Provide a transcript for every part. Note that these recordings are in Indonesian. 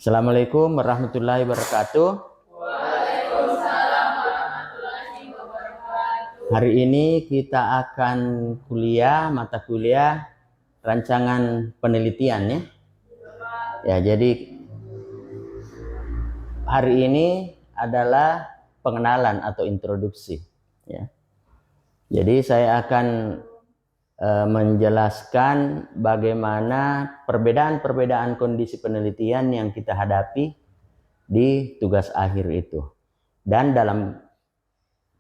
Assalamualaikum warahmatullahi wabarakatuh. Waalaikumsalam warahmatullahi wabarakatuh. Hari ini kita akan mata kuliah rancangan penelitian ya. Ya, jadi hari ini adalah pengenalan atau introduksi ya. Jadi saya akan menjelaskan bagaimana perbedaan-perbedaan kondisi penelitian yang kita hadapi di tugas akhir itu, dan dalam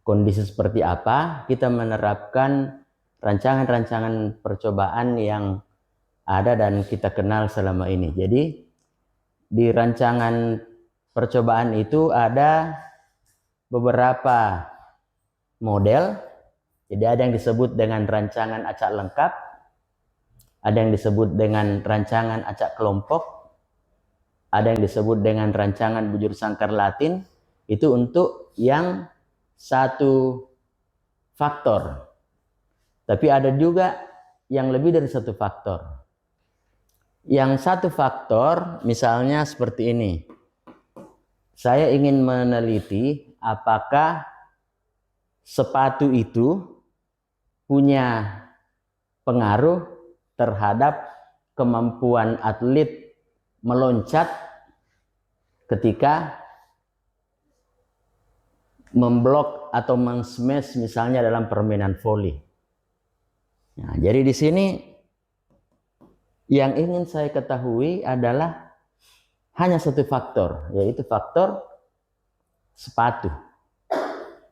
kondisi seperti apa kita menerapkan rancangan-rancangan percobaan yang ada dan kita kenal selama ini. Jadi di rancangan percobaan itu ada beberapa model. Jadi ada yang disebut dengan rancangan acak lengkap, ada yang disebut dengan rancangan acak kelompok, ada yang disebut dengan rancangan bujur sangkar Latin. Itu untuk yang satu faktor. Tapi ada juga yang lebih dari satu faktor. Yang satu faktor misalnya seperti ini. Saya ingin meneliti apakah sepatu itu punya pengaruh terhadap kemampuan atlet meloncat ketika memblok atau men-smash misalnya dalam permainan voli. Nah, jadi di sini yang ingin saya ketahui adalah hanya satu faktor, yaitu faktor sepatu.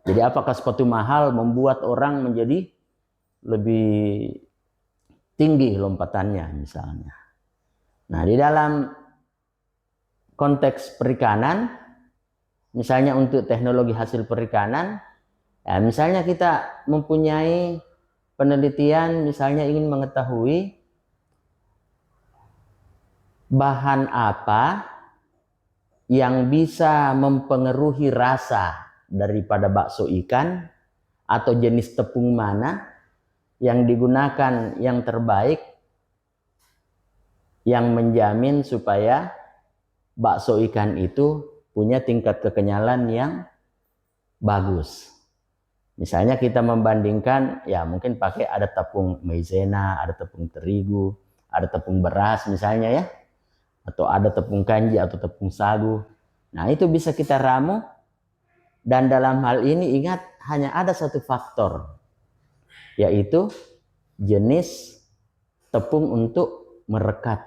Jadi apakah sepatu mahal membuat orang menjadi lebih tinggi lompatannya misalnya. Nah, di dalam konteks perikanan, misalnya untuk teknologi hasil perikanan, ya misalnya kita mempunyai penelitian, misalnya ingin mengetahui bahan apa yang bisa mempengaruhi rasa daripada bakso ikan, atau jenis tepung mana yang digunakan yang terbaik yang menjamin supaya bakso ikan itu punya tingkat kekenyalan yang bagus. Misalnya kita membandingkan, ya mungkin pakai ada tepung maizena, ada tepung terigu, ada tepung beras misalnya ya, atau ada tepung kanji atau tepung sagu. Nah, itu bisa kita ramu, dan dalam hal ini ingat hanya ada satu faktor, yaitu jenis tepung untuk merekat.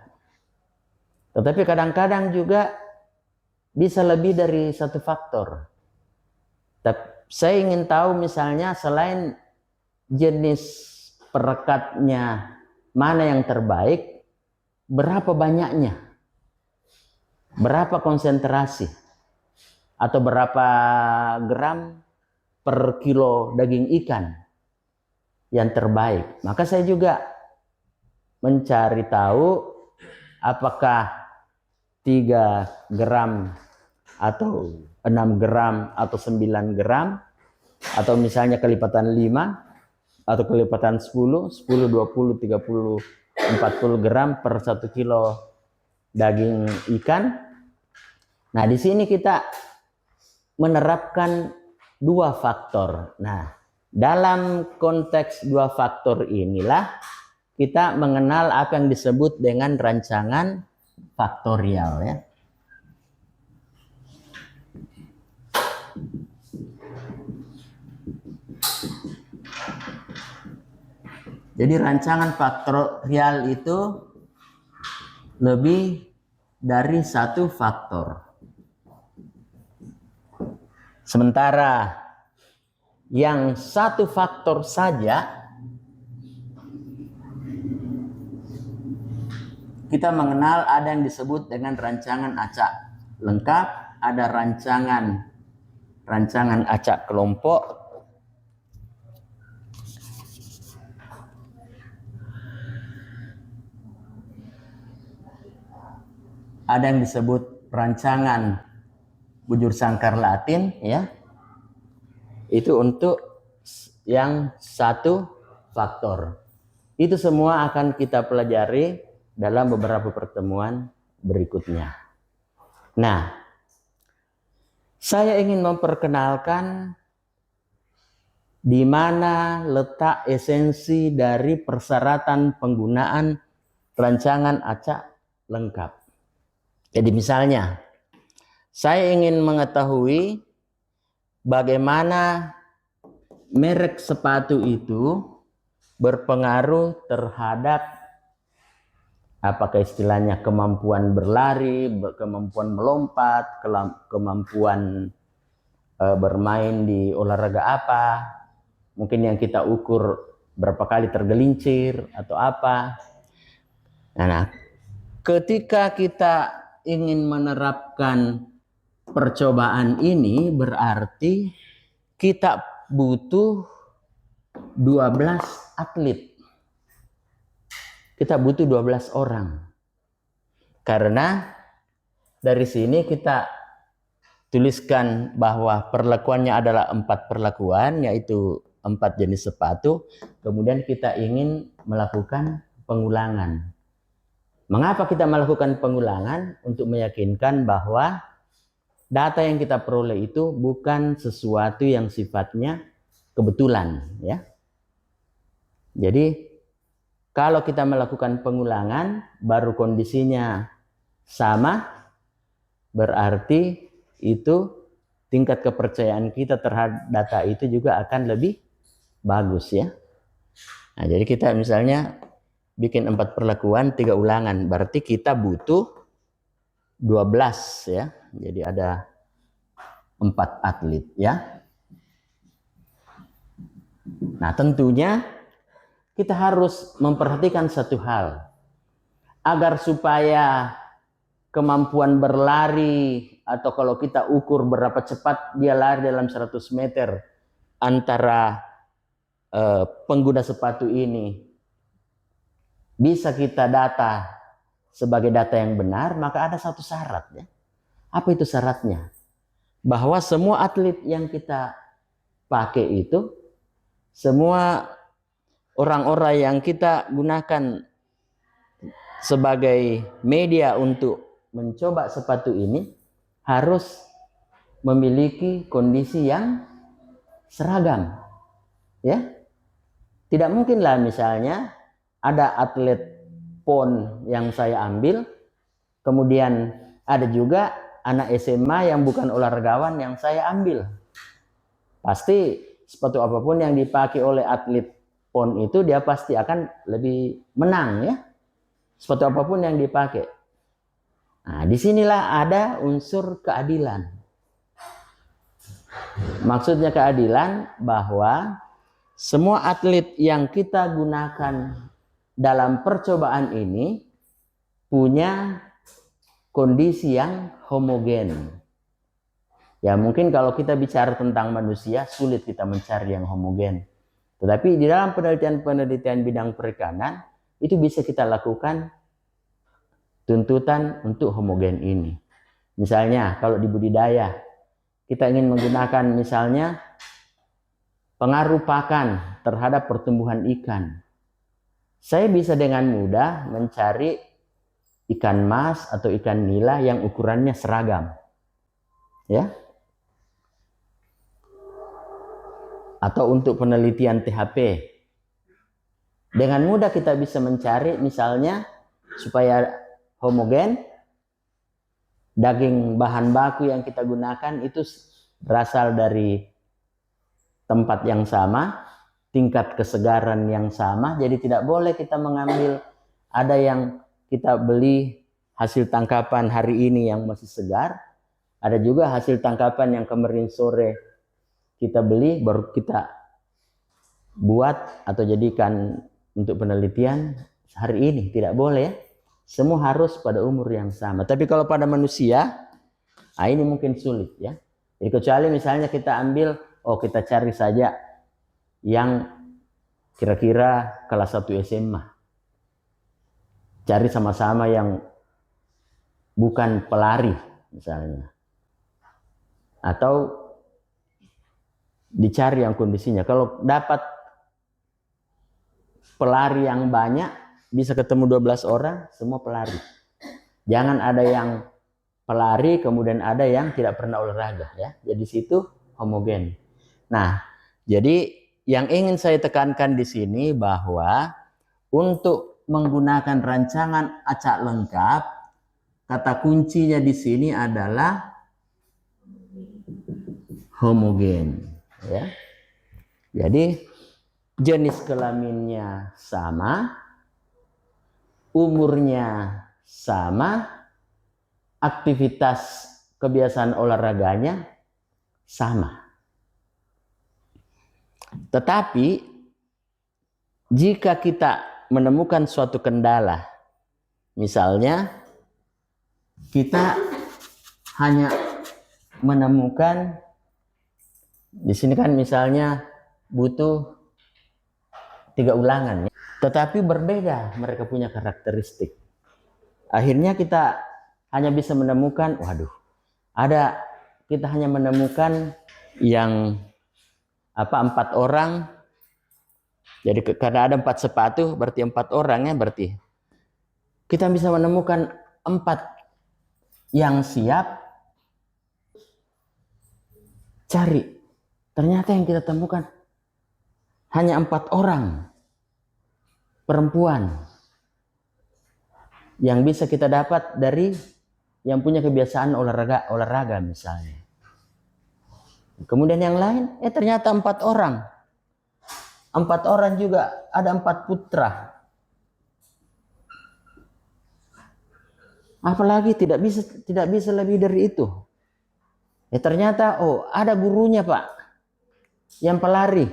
Tetapi kadang-kadang juga bisa lebih dari satu faktor. Saya ingin tahu misalnya selain jenis perekatnya mana yang terbaik, berapa banyaknya, berapa konsentrasi, atau berapa gram per kilo daging ikan yang terbaik. Maka saya juga mencari tahu apakah 3 gram atau 6 gram atau 9 gram, atau misalnya kelipatan 5 atau kelipatan 10, 20, 30, 40 gram per 1 kilo daging ikan. Nah, di sini kita menerapkan 2 faktor. Nah, dalam konteks 2 faktor inilah kita mengenal apa yang disebut dengan rancangan faktorial ya. Jadi rancangan faktorial itu lebih dari satu faktor. Sementara yang satu faktor saja kita mengenal ada yang disebut dengan rancangan acak lengkap, ada rancangan acak kelompok, ada yang disebut rancangan bujur sangkar Latin ya. Itu untuk yang satu faktor. Itu semua akan kita pelajari dalam beberapa pertemuan berikutnya. Nah, saya ingin memperkenalkan di mana letak esensi dari persyaratan penggunaan rancangan acak lengkap. Jadi misalnya, saya ingin mengetahui bagaimana merek sepatu itu berpengaruh terhadap apakah istilahnya kemampuan berlari, kemampuan melompat, kemampuan bermain di olahraga apa, mungkin yang kita ukur berapa kali tergelincir atau apa. Nah, ketika kita ingin menerapkan percobaan ini berarti kita butuh 12 atlet. Kita butuh 12 orang. Karena dari sini kita tuliskan bahwa perlakuannya adalah 4 perlakuan, yaitu 4 jenis sepatu. Kemudian kita ingin melakukan pengulangan. Mengapa kita melakukan pengulangan? Untuk meyakinkan bahwa data yang kita peroleh itu bukan sesuatu yang sifatnya kebetulan, ya. Jadi kalau kita melakukan pengulangan baru kondisinya sama, berarti itu tingkat kepercayaan kita terhadap data itu juga akan lebih bagus, ya. Nah, jadi kita misalnya bikin 4 perlakuan, 3 ulangan, berarti kita butuh 12, ya. Jadi ada 4 atlet, ya. Nah, tentunya kita harus memperhatikan satu hal. Agar supaya kemampuan berlari atau kalau kita ukur berapa cepat dia lari dalam 100 meter antara pengguna sepatu ini bisa kita data sebagai data yang benar, maka ada satu syarat, ya. Apa itu syaratnya? Bahwa semua atlet yang kita pakai itu, semua orang-orang yang kita gunakan sebagai media untuk mencoba sepatu ini harus memiliki kondisi yang seragam, ya. Tidak mungkinlah misalnya ada atlet PON yang saya ambil, kemudian ada juga anak SMA yang bukan olahragawan yang saya ambil. Pasti sepatu apapun yang dipakai oleh atlet PON itu dia pasti akan lebih menang, ya. Sepatu apapun yang dipakai. Nah, disinilah ada unsur keadilan. Maksudnya keadilan bahwa semua atlet yang kita gunakan dalam percobaan ini punya kondisi yang homogen. Ya, mungkin kalau kita bicara tentang manusia sulit kita mencari yang homogen. Tetapi di dalam penelitian bidang perikanan itu bisa kita lakukan tuntutan untuk homogen ini. Misalnya kalau di budidaya kita ingin menggunakan misalnya pengaruh pakan terhadap pertumbuhan ikan. Saya bisa dengan mudah mencari ikan mas atau ikan nila yang ukurannya seragam, ya. Atau untuk penelitian THP, dengan mudah kita bisa mencari misalnya supaya homogen, daging bahan baku yang kita gunakan itu berasal dari tempat yang sama, tingkat kesegaran yang sama. Jadi tidak boleh kita mengambil ada yang kita beli hasil tangkapan hari ini yang masih segar, ada juga hasil tangkapan yang kemarin sore kita beli baru kita buat atau jadikan untuk penelitian hari ini. Tidak boleh, ya. Semua harus pada umur yang sama. Tapi kalau pada manusia, ini mungkin sulit, ya. Jadi kecuali misalnya kita ambil, kita cari saja yang kira-kira kelas 1 SMA. Cari sama-sama yang bukan pelari misalnya. Atau dicari yang kondisinya. Kalau dapat pelari yang banyak, bisa ketemu 12 orang, semua pelari. Jangan ada yang pelari, kemudian ada yang tidak pernah olahraga ya. Jadi situ homogen. Nah, jadi yang ingin saya tekankan di sini bahwa untuk menggunakan rancangan acak lengkap, kata kuncinya di sini adalah homogen ya. Jadi jenis kelaminnya sama, umurnya sama, aktivitas kebiasaan olahraganya sama. Tetapi jika kita menemukan suatu kendala, misalnya kita hanya menemukan di sini kan misalnya butuh 3 ulangan, tetapi berbeda mereka punya karakteristik. Akhirnya kita hanya bisa menemukan, kita hanya menemukan yang 4 orang. Jadi karena ada 4 sepatu, berarti 4 orang ya, berarti kita bisa menemukan 4 yang siap. Cari, ternyata yang kita temukan hanya 4 orang perempuan yang bisa kita dapat dari yang punya kebiasaan olahraga misalnya. Kemudian yang lain, ternyata 4 orang. 4 orang juga ada 4 putra. Apalagi tidak bisa lebih dari itu. Ternyata ada gurunya Pak, yang pelari.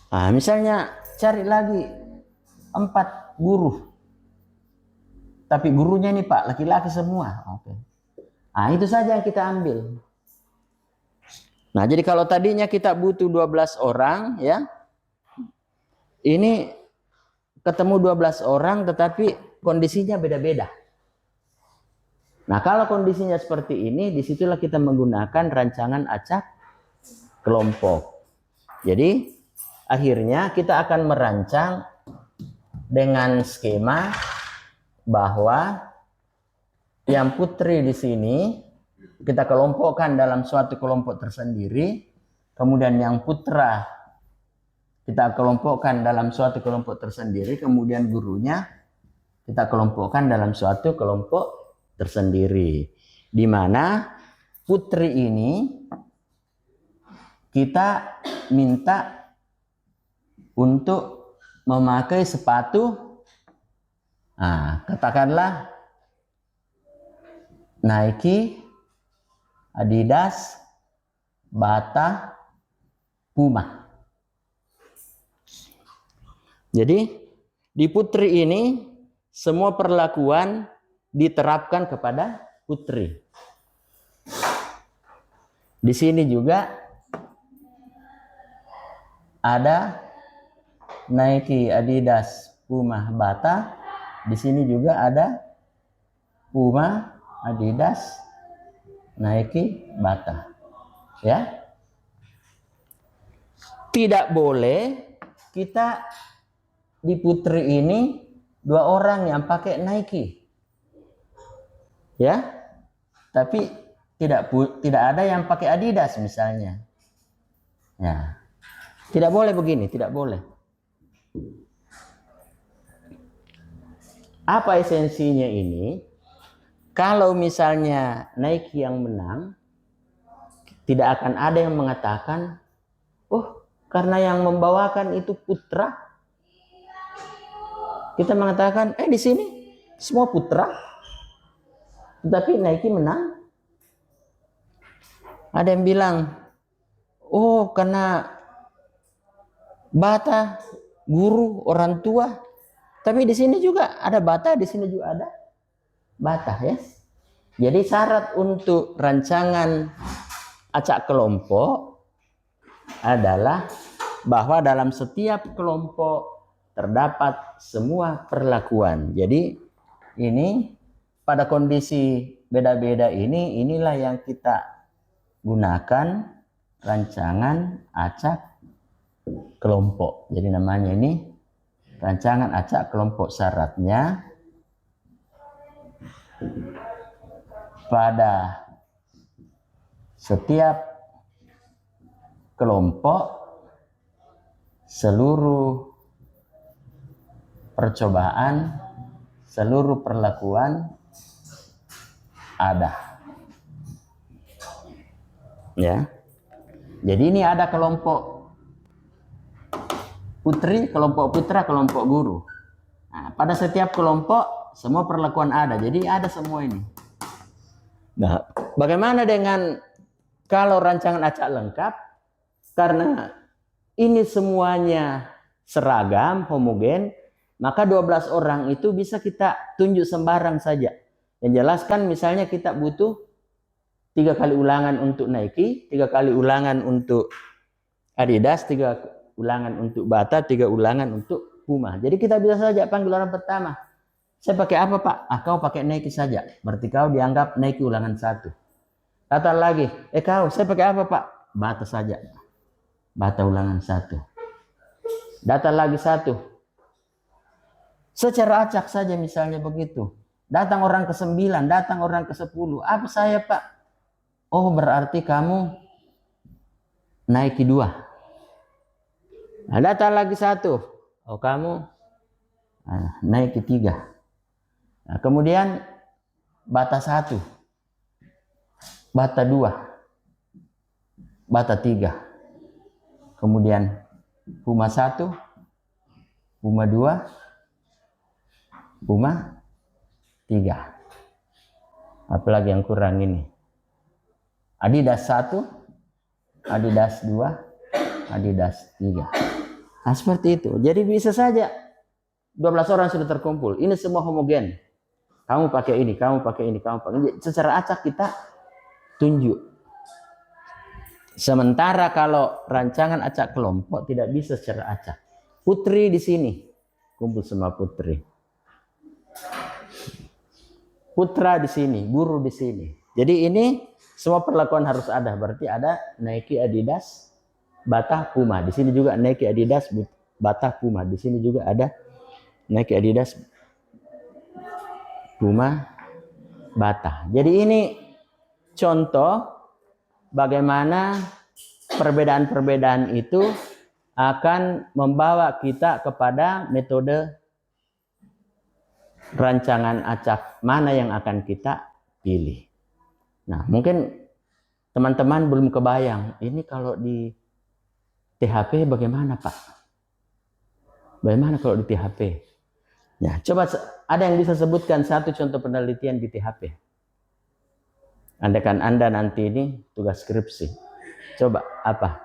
Nah, misalnya cari lagi 4 guru. Tapi gurunya nih Pak, laki-laki semua. Oke. Nah, itu saja yang kita ambil. Nah, jadi kalau tadinya kita butuh 12 orang ya. Ini ketemu 12 orang tetapi kondisinya beda-beda. Nah, kalau kondisinya seperti ini, disitulah kita menggunakan rancangan acak kelompok. Jadi, akhirnya kita akan merancang dengan skema bahwa yang putri di sini kita kelompokkan dalam suatu kelompok tersendiri, kemudian yang putra kita kelompokkan dalam suatu kelompok tersendiri, kemudian gurunya kita kelompokkan dalam suatu kelompok tersendiri. Di mana putri ini kita minta untuk memakai sepatu, katakanlah Nike, Adidas, Bata, Puma. Jadi di putri ini semua perlakuan diterapkan kepada putri. Di sini juga ada Nike, Adidas, Puma, Bata. Di sini juga ada Puma, Adidas, Nike, Bata. Ya. Tidak boleh kita di putri ini 2 orang yang pakai Nike. Ya. Tapi tidak ada yang pakai Adidas misalnya. Ya. Tidak boleh begini, tidak boleh. Apa esensinya ini? Kalau misalnya Nike yang menang, tidak akan ada yang mengatakan, karena yang membawakan itu putra. Kita mengatakan, di sini semua putra, tetapi Nike menang. Ada yang bilang, karena Bata guru orang tua, tapi di sini juga ada Bata, di sini juga ada Bata ya. Jadi syarat untuk rancangan acak kelompok adalah bahwa dalam setiap kelompok terdapat semua perlakuan. Jadi ini pada kondisi beda-beda inilah yang kita gunakan rancangan acak kelompok. Jadi namanya ini rancangan acak kelompok. Syaratnya pada setiap kelompok seluruh percobaan, seluruh perlakuan ada. Ya. Jadi ini ada kelompok putri, kelompok putra, kelompok guru. Nah, pada setiap kelompok semua perlakuan ada. Jadi ada semua ini. Nah, bagaimana dengan kalau rancangan acak lengkap? Karena ini semuanya seragam, homogen, maka 12 orang itu bisa kita tunjuk sembarang saja. Yang jelaskan misalnya kita butuh 3 kali ulangan untuk Nike, 3 kali ulangan untuk Adidas, 3 ulangan untuk Bata, 3 ulangan untuk Puma. Jadi kita bisa saja panggil orang pertama. Saya pakai apa, Pak? Kau pakai Nike saja. Berarti kau dianggap Nike ulangan 1. Datang lagi, kau, saya pakai apa, Pak? Bata saja. Bata ulangan 1. Datang lagi 1. Secara acak saja misalnya begitu. Datang orang ke-9, datang orang ke-10. Apa saya, Pak? Oh, berarti kamu Nike 2. Nah, datang lagi 1. Oh, kamu Nike 3. Nah, kemudian Bata 1, Bata 2, Bata 3. Kemudian Puma 1, Puma 2, Puma 3. Apalagi yang kurang ini? Adidas 1, Adidas 2, Adidas 3. Nah, seperti itu. Jadi bisa saja 12 orang sudah terkumpul. Ini semua homogen. Kamu pakai ini, kamu pakai ini, kamu pakai ini. Secara acak kita tunjuk. Sementara kalau rancangan acak kelompok tidak bisa secara acak. Putri di sini, kumpul semua putri. Putra di sini, guru di sini. Jadi ini semua perlakuan harus ada. Berarti ada Nike, Adidas, Bata, Puma. Di sini juga Nike, Adidas, Bata, Puma. Di sini juga ada Nike, Adidas, Puma, Bata. Jadi ini contoh bagaimana perbedaan-perbedaan itu akan membawa kita kepada metode rancangan acak mana yang akan kita pilih. Nah, mungkin teman-teman belum kebayang, ini kalau di THP bagaimana, Pak? Bagaimana kalau di THP? Ya, coba ada yang bisa sebutkan satu contoh penelitian di THP. Andaikan Anda nanti ini tugas skripsi. Coba apa?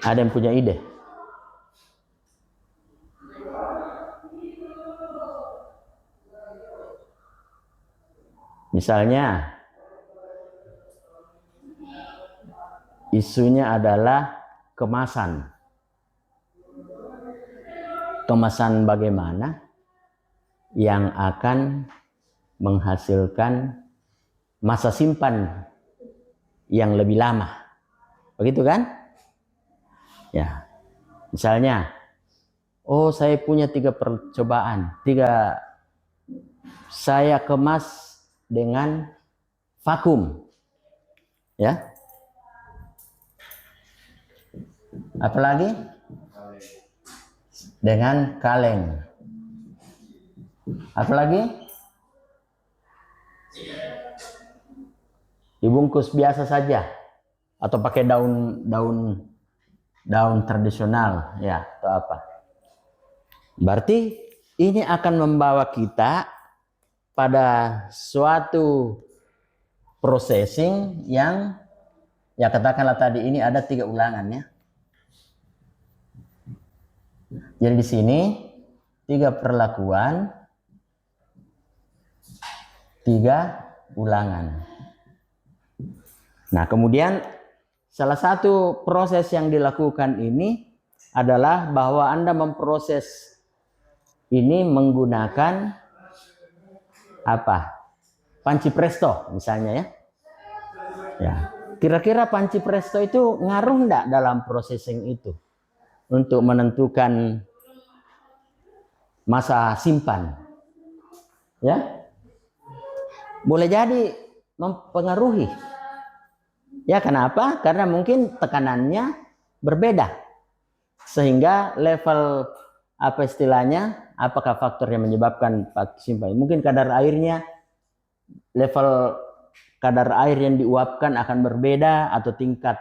Ada yang punya ide? Misalnya isunya adalah kemasan. Kemasan bagaimana yang akan menghasilkan masa simpan yang lebih lama. Begitu kan? Ya. Misalnya, oh saya punya 3 percobaan. 3 saya kemas dengan vakum. Ya. Apalagi? Dengan kaleng. Apalagi? Dibungkus biasa saja atau pakai daun tradisional ya atau apa. Berarti ini akan membawa kita pada suatu processing yang ya katakanlah tadi ini ada 3 ulangan ya. Jadi di sini 3 perlakuan, 3 ulangan. Nah, kemudian salah satu proses yang dilakukan ini adalah bahwa Anda memproses ini menggunakan apa? Panci presto misalnya ya. Ya. Kira-kira panci presto itu ngaruh enggak dalam processing itu untuk menentukan masa simpan? Ya, boleh jadi mempengaruhi. Ya, kenapa? Karena mungkin tekanannya berbeda. Sehingga level apa istilahnya? Apakah faktor yang menyebabkan simpang? Mungkin kadar airnya, level kadar air yang diuapkan akan berbeda, atau tingkat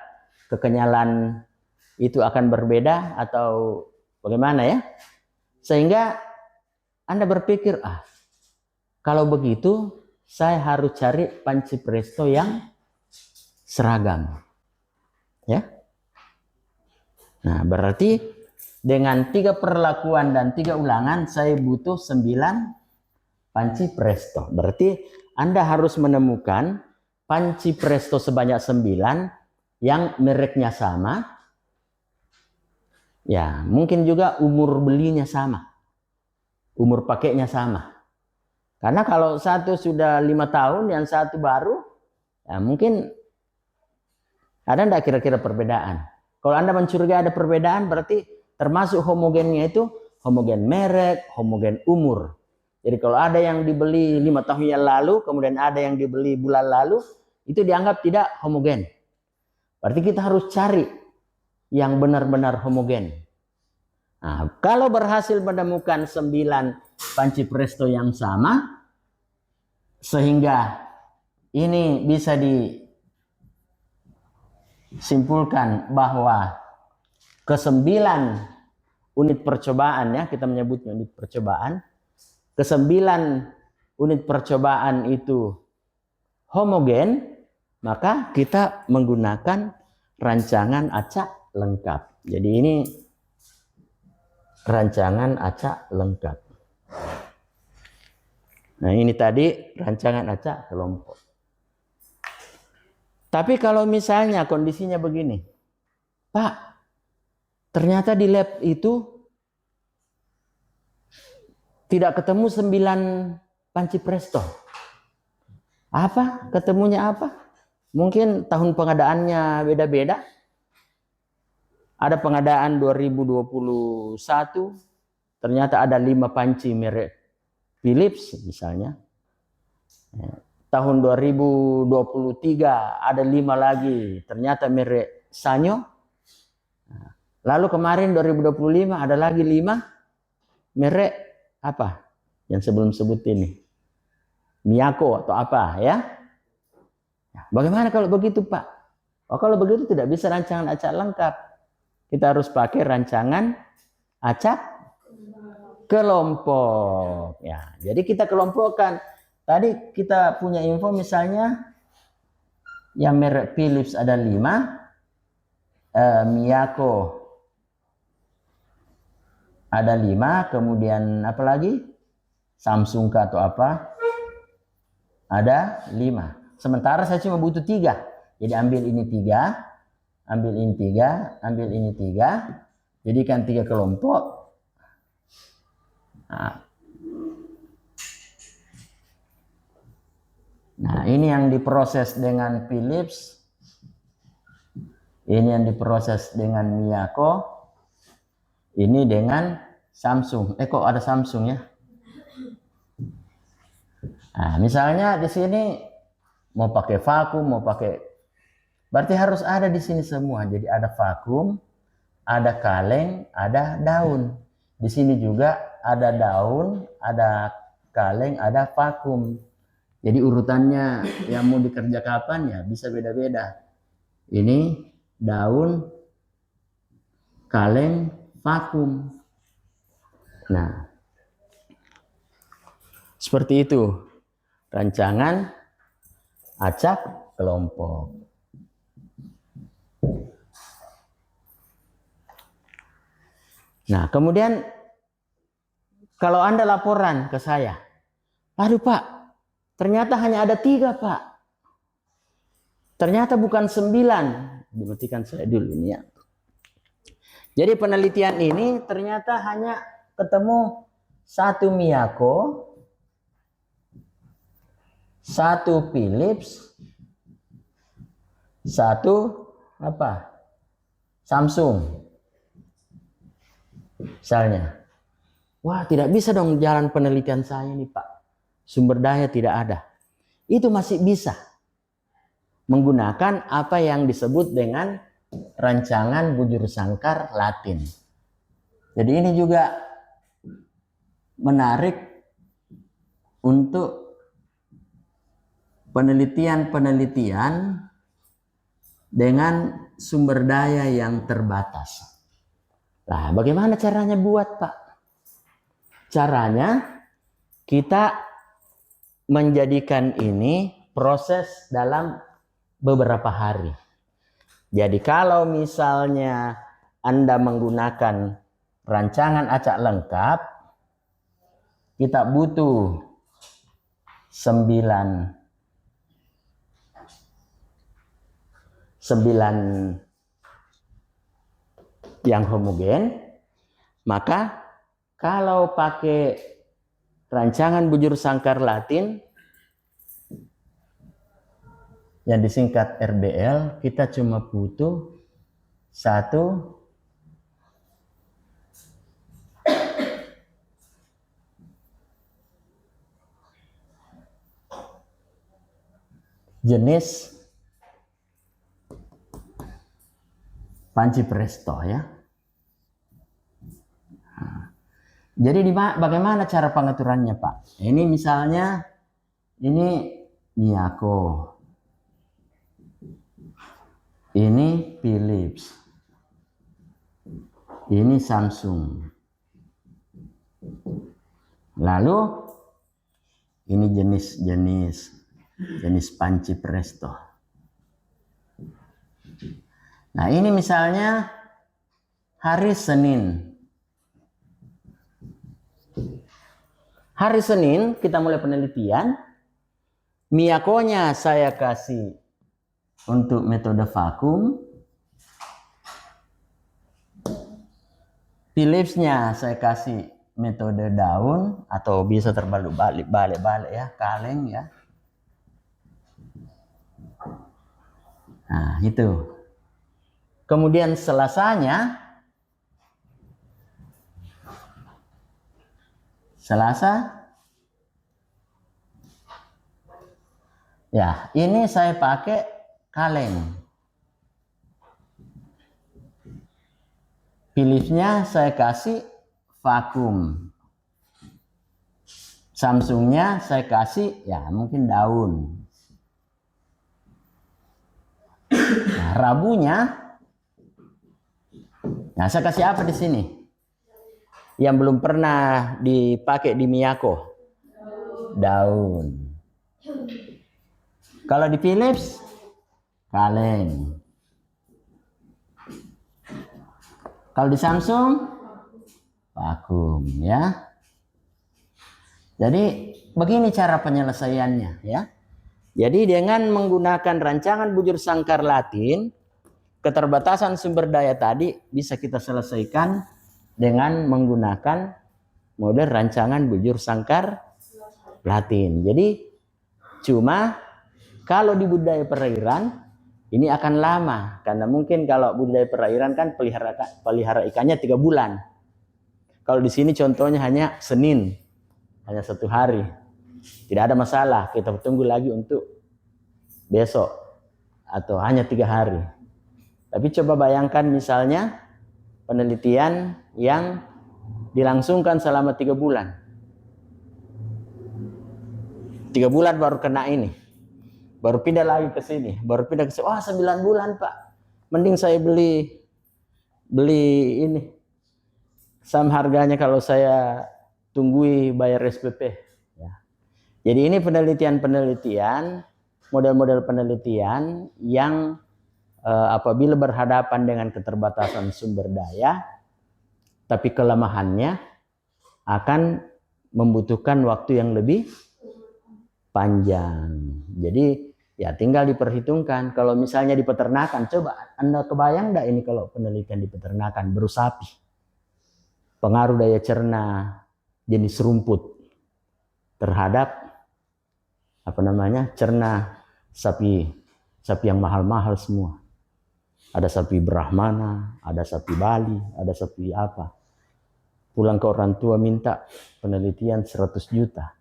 kekenyalan itu akan berbeda, atau bagaimana ya? Sehingga Anda berpikir, kalau begitu saya harus cari panci presto yang seragam. Ya. Nah, berarti dengan 3 perlakuan dan 3 ulangan saya butuh 9 panci presto. Berarti Anda harus menemukan panci presto sebanyak 9 yang mereknya sama. Ya, mungkin juga umur belinya sama. Umur pakainya sama. Karena kalau satu sudah 5 tahun, yang satu baru, ya mungkin ada enggak kira-kira perbedaan? Kalau Anda mencurigai ada perbedaan, berarti termasuk homogennya itu homogen merek, homogen umur. Jadi kalau ada yang dibeli 5 tahun yang lalu, kemudian ada yang dibeli bulan lalu, itu dianggap tidak homogen. Berarti kita harus cari yang benar-benar homogen. Nah, kalau berhasil menemukan 9 panci presto yang sama, sehingga ini bisa disimpulkan bahwa ke-9 unit percobaan, ya kita menyebutnya unit percobaan, ke-9 unit percobaan itu homogen, maka kita menggunakan rancangan acak lengkap. Jadi ini rancangan acak lengkap. Nah, ini tadi rancangan acak kelompok. Tapi kalau misalnya kondisinya begini, Pak, ternyata di lab itu tidak ketemu 9 panci presto. Apa? Ketemunya apa? Mungkin tahun pengadaannya beda-beda. Ada pengadaan 2021, ternyata ada 5 panci merek Philips misalnya. Tahun 2023 ada 5 lagi, ternyata merek Sanyo. Lalu kemarin 2025 ada lagi 5 merek apa? Yang sebelum sebut ini. Miyako atau apa ya? Bagaimana kalau begitu, Pak? Kalau begitu tidak bisa rancangan acak lengkap. Kita harus pakai rancangan acak kelompok. Ya, jadi kita kelompokkan. Tadi kita punya info misalnya yang merek Philips ada 5, Miyako ada 5, kemudian apa lagi? Samsung atau apa? Ada 5. Sementara saya cuma butuh 3. Jadi ambil ini 3, ambil ini 3, ambil ini 3. Jadikan 3 kelompok. Nah, ini yang diproses dengan Philips. Ini yang diproses dengan Miyako. Ini dengan Samsung. Kok ada Samsung ya? Nah, misalnya di sini mau pakai vakum, mau pakai, berarti harus ada di sini semua. Jadi ada vakum, ada kaleng, ada daun. Di sini juga ada daun, ada kaleng, ada vakum. Jadi urutannya yang mau dikerja kapan ya bisa beda-beda. Ini daun, kaleng, vakum. Nah, seperti itu rancangan acak kelompok. Nah, kemudian kalau Anda laporan ke saya, aduh Pak, ternyata hanya ada 3 Pak. Ternyata bukan 9. Dimatikan saya dulu ini ya. Jadi penelitian ini ternyata hanya ketemu 1 Miyako, 1 Philips, 1 apa? Samsung. Misalnya. Wah, tidak bisa dong jalan penelitian saya nih Pak. sumber daya tidak ada, itu masih bisa menggunakan apa yang disebut dengan rancangan bujur sangkar Latin. Jadi ini juga menarik untuk penelitian-penelitian dengan sumber daya yang terbatas. Nah, bagaimana caranya buat, Pak? Caranya kita menjadikan ini proses dalam beberapa hari. Jadi kalau misalnya Anda menggunakan rancangan acak lengkap, kita butuh 9 yang homogen, maka kalau pakai rancangan bujur sangkar Latin yang disingkat RBL, kita cuma butuh 1 jenis panci presto ya. Jadi bagaimana cara pengaturannya, Pak? Ini misalnya ini Miyako, ini Philips, ini Samsung, lalu ini jenis panci presto. Nah, ini misalnya hari Senin. Hari Senin kita mulai penelitian. Miyakonya saya kasih untuk metode vakum. Philipsnya saya kasih metode daun atau bisa terbalik ya, kaleng ya. Nah, itu. Kemudian Selasa ya, ini saya pakai kaleng. Philipsnya saya kasih vakum. Samsungnya saya kasih ya mungkin daun. Nah, Rabunya, nah saya kasih apa di sini? Yang belum pernah dipakai di Miyako, daun. Kalau di Philips, kaleng. Kalau di Samsung, vakum ya. Jadi begini cara penyelesaiannya ya. Jadi dengan menggunakan rancangan bujur sangkar Latin, keterbatasan sumber daya tadi bisa kita selesaikan dengan menggunakan model rancangan bujur sangkar Latin. Jadi cuma kalau di budidaya perairan ini akan lama, karena mungkin kalau budidaya perairan kan pelihara ikannya 3 bulan. Kalau di sini contohnya hanya Senin, hanya 1 hari, tidak ada masalah. Kita tunggu lagi untuk besok atau hanya 3 hari. Tapi coba bayangkan misalnya penelitian yang dilangsungkan selama 3 bulan. 3 bulan baru kena ini. Baru pindah lagi ke sini. Baru pindah ke sini. Wah, 9 bulan, Pak. Mending saya beli ini. Sama harganya kalau saya tunggui bayar SPP. Ya. Jadi ini penelitian-penelitian, model-model penelitian yang apabila berhadapan dengan keterbatasan sumber daya, tapi kelemahannya akan membutuhkan waktu yang lebih panjang. Jadi ya tinggal diperhitungkan. Kalau misalnya di peternakan, coba Anda kebayang enggak ini kalau penelitian di peternakan beru sapi, pengaruh daya cerna jenis rumput terhadap cerna sapi yang mahal-mahal semua. Ada sapi Brahmana, ada sapi Bali, ada sapi apa. Pulang ke orang tua minta penelitian 100 juta.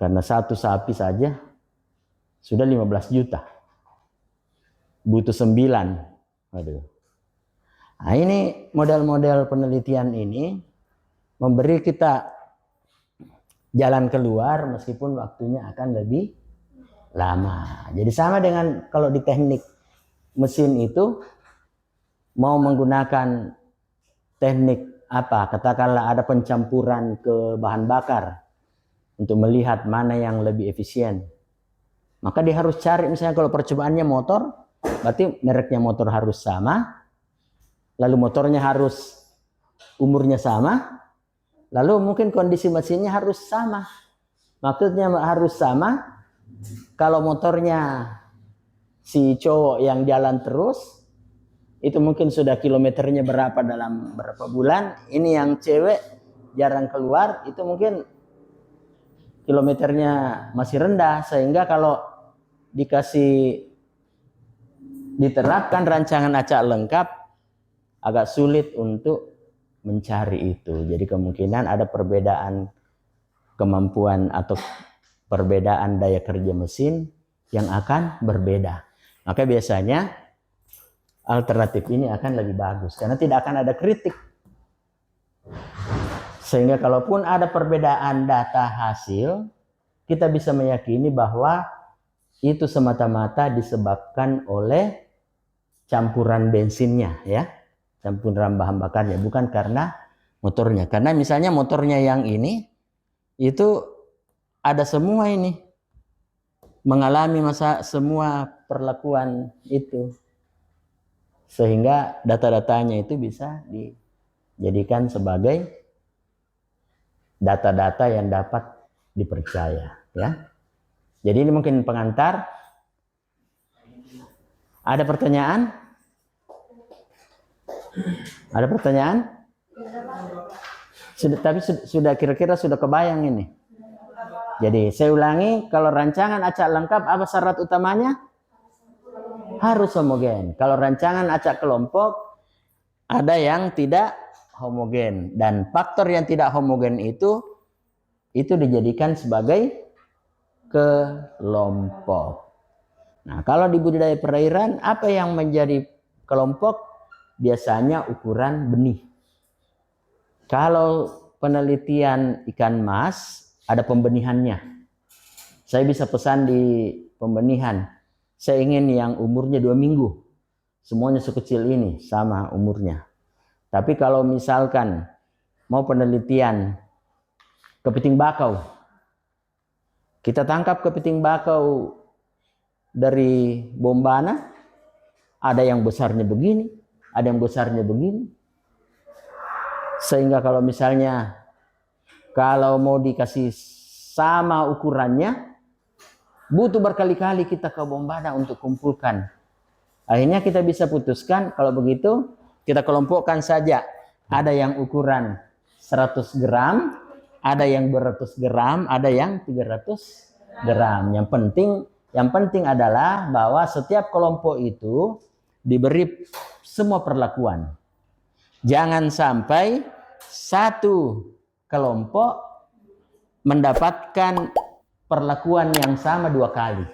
Karena satu sapi saja sudah 15 juta. Butuh 9. Waduh. Nah, ini model-model penelitian ini memberi kita jalan keluar meskipun waktunya akan lebih lama. Jadi sama dengan kalau di teknik mesin itu mau menggunakan teknik apa? Katakanlah ada pencampuran ke bahan bakar untuk melihat mana yang lebih efisien. Maka dia harus cari, misalnya kalau percobaannya motor, berarti mereknya motor harus sama, lalu motornya harus umurnya sama, lalu mungkin kondisi mesinnya harus sama. Maksudnya harus sama, kalau motornya si cowok yang jalan terus, itu mungkin sudah kilometernya berapa dalam berapa bulan. Ini yang cewek jarang keluar, itu mungkin kilometernya masih rendah, sehingga kalau diterapkan rancangan acak lengkap agak sulit untuk mencari itu. Jadi kemungkinan ada perbedaan kemampuan atau perbedaan daya kerja mesin yang akan berbeda. Maka biasanya alternatif ini akan lebih bagus karena tidak akan ada kritik. Sehingga kalaupun ada perbedaan data hasil, kita bisa meyakini bahwa itu semata-mata disebabkan oleh campuran bensinnya, ya, campuran bahan bakarnya, bukan karena motornya. Karena misalnya motornya yang ini itu ada semua ini mengalami semua perlakuan itu, sehingga data-datanya itu bisa dijadikan sebagai data-data yang dapat dipercaya, ya. Jadi ini mungkin pengantar. Ada pertanyaan? Ada pertanyaan? Sudah kira-kira sudah kebayang ini. Jadi saya ulangi, kalau rancangan acak lengkap apa syarat utamanya? Harus homogen. Kalau rancangan acak kelompok ada yang tidak homogen, dan faktor yang tidak homogen itu dijadikan sebagai kelompok. Nah, kalau di budidaya perairan apa yang menjadi kelompok? Biasanya ukuran benih. Kalau penelitian ikan mas ada pembenihannya. Saya bisa pesan di pembenihan, saya ingin yang umurnya 2 minggu. Semuanya sekecil ini sama umurnya. Tapi kalau misalkan mau penelitian kepiting bakau, kita tangkap kepiting bakau dari Bombana, ada yang besarnya begini, ada yang besarnya begini. Sehingga kalau misalnya kalau mau dikasih sama ukurannya, butuh berkali-kali kita ke Bombana untuk kumpulkan. Akhirnya kita bisa putuskan kalau begitu kita kelompokkan saja. Ada yang ukuran 100 gram, ada yang 200 gram, ada yang 300 gram. Yang penting adalah bahwa setiap kelompok itu diberi semua perlakuan. Jangan sampai satu kelompok mendapatkan perlakuan yang sama 2 kali.